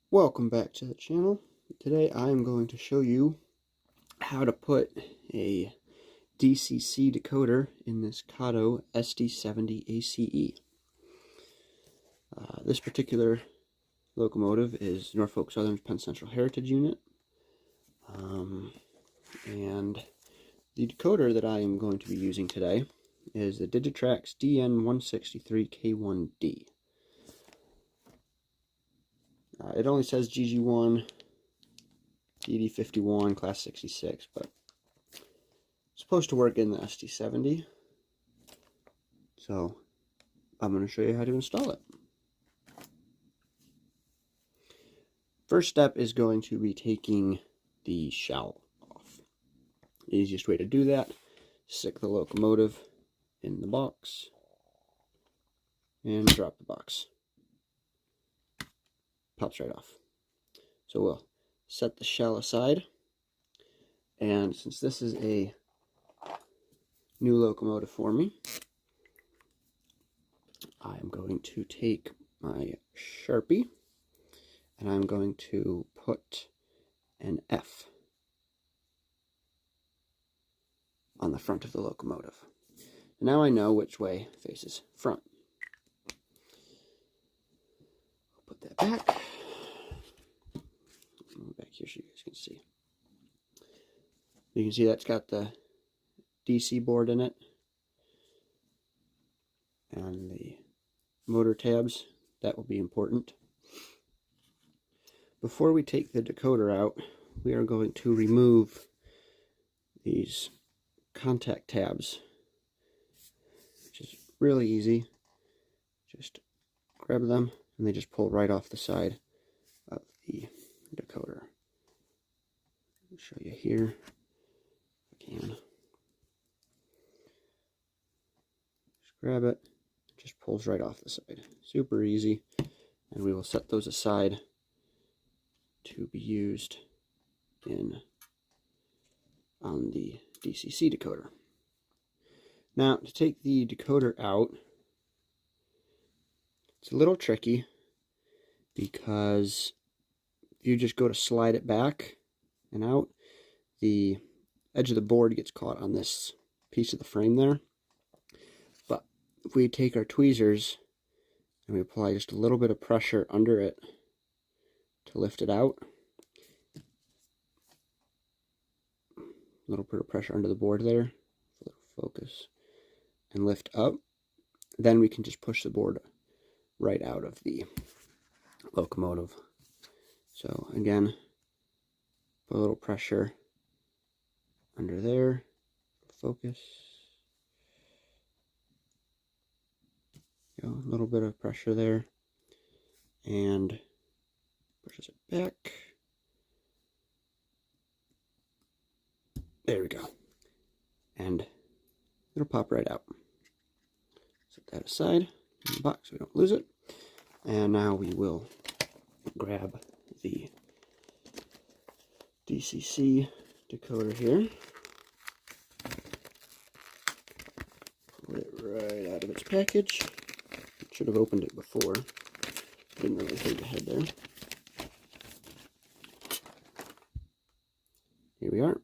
Welcome back to the channel. Today I am going to show you how to put a DCC decoder in this Kato SD70ACe. This particular locomotive is Norfolk Southern's Penn Central Heritage Unit. And the decoder that I am going to be using today is the Digitrax DN163K1D. It only says GG1, DD51, class 66, but it's supposed to work in the SD70. So I'm going to show you how to install it. First step is going to be taking the shell off. The easiest way to do that, stick the locomotive in the box and drop the box. Pops right off. So we'll set the shell aside, and since this is a new locomotive for me, I am going to take my Sharpie and I'm going to put an F on the front of the locomotive. Now I know which way faces front. Put that back. Back here so you guys can see. You can see that's got the DC board in it and the motor tabs. That will be important. Before we take the decoder out, we are going to remove these contact tabs, which is really easy. Just grab them and they just pull right off the side of the decoder. I'll show you here if I can. Just grab it, it just pulls right off the side. Super easy, and we will set those aside to be used on the DCC decoder. Now, to take the decoder out, it's a little tricky because if you just go to slide it back and out, the edge of the board gets caught on this piece of the frame there. But if we take our tweezers and we apply just a little bit of pressure under it to lift it out, a little bit of pressure under the board there, a little focus, and lift up, then we can just push the board right out of the locomotive. So again, put a little pressure under there, focus, a little bit of pressure there, and pushes it back. There we go. And it'll pop right out. Set that aside in the box so we don't lose it. And now we will grab the DCC decoder here. Pull it right out of its package. Should have opened it before. Didn't really think ahead there. Here we are.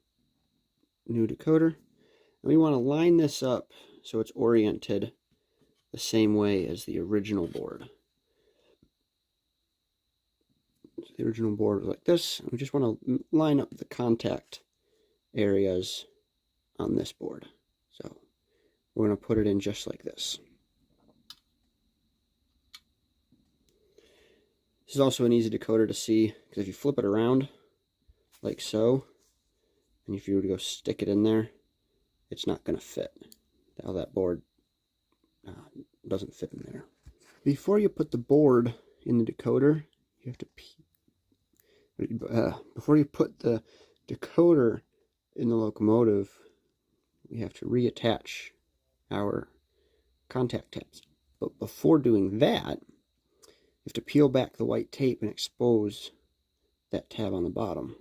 New decoder. And we want to line this up so it's oriented the same way as the original board. The original board was like this, and we just want to line up the contact areas on this board. So we're going to put it in just like this. This is also an easy decoder to see, because if you flip it around like so, and if you were to go stick it in there, it's not going to fit. Now that board doesn't fit in there. Before you put the board in the decoder, you have to before you put the decoder in the locomotive, we have to reattach our contact tabs. But before doing that, you have to peel back the white tape and expose that tab on the bottom.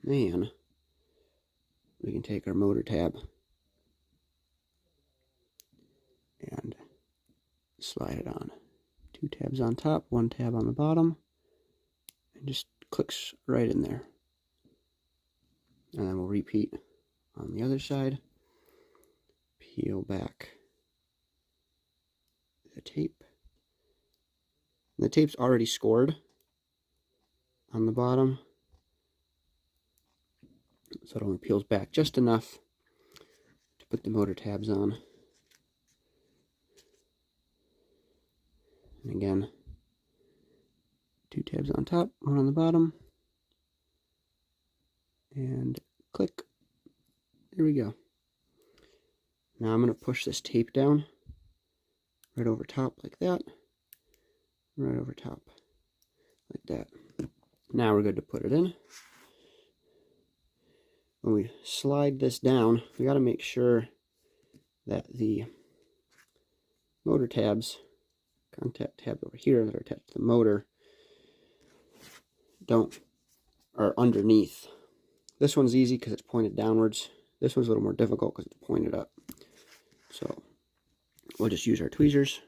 Then we can take our motor tab and slide it on 2 tabs on top, 1 tab on the bottom, and just clicks right in there. And then we'll repeat on the other side. Peel back the tape. And the tape's already scored on the bottom, so it only peels back just enough to put the motor tabs on. And again, 2 tabs on top, 1 on the bottom, and click. There we go. Now I'm going to push this tape down right over top like that, right over top like that. Now we're good to put it in. When we slide this down, we got to make sure that the motor tabs, contact tab over here that are attached to the motor, are underneath. This one's easy because it's pointed downwards. This one's a little more difficult because it's pointed up. So we'll just use our tweezers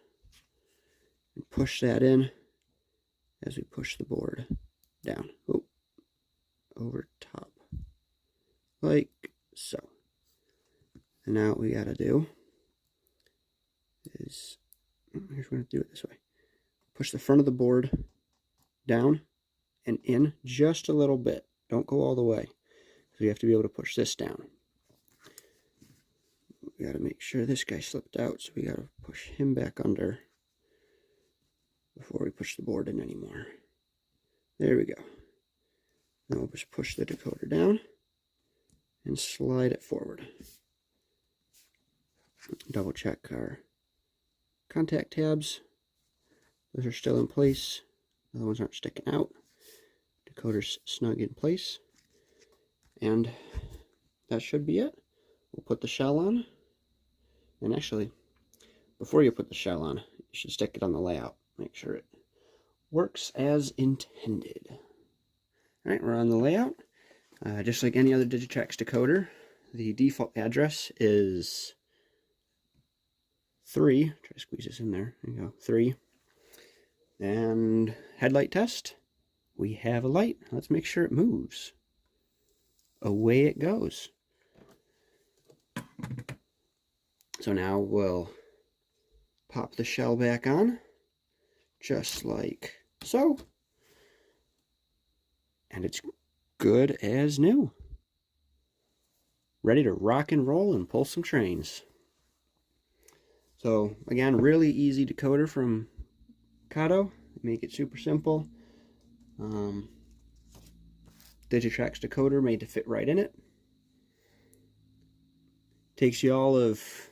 and push that in as we push the board down. Oh, over top. Like so. And now what we gotta do is, here's what we're gonna do it this way. Push the front of the board down and in just a little bit. Don't go all the way. So you have to be able to push this down. We gotta make sure this guy slipped out, so we gotta push him back under before we push the board in anymore. There we go. Now we'll just push the decoder down and slide it forward. Double check our contact tabs. Those are still in place. The other ones aren't sticking out. Decoder's snug in place. And that should be it. We'll put the shell on. And actually, before you put the shell on, you should stick it on the layout. Make sure it works as intended. Alright, we're on the layout. Just like any other Digitrax decoder, the default address is 3. Try to squeeze this in there. There you go. 3. And headlight test. We have a light. Let's make sure it moves. Away it goes. So now we'll pop the shell back on, just like so. And it's good as new. Ready to rock and roll and pull some trains. So again, really easy decoder from Kato. Make it super simple. Digitrax decoder made to fit right in it. Takes you all of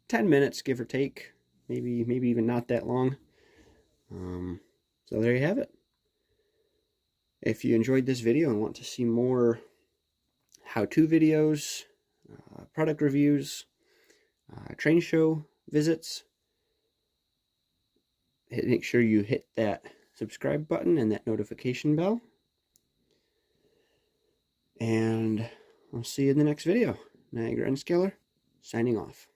10 minutes, give or take. Maybe even not that long. So there you have it. If you enjoyed this video and want to see more how-to videos, product reviews, train show visits, make sure you hit that subscribe button and that notification bell. And I'll see you in the next video. Niagara N Scaler, signing off.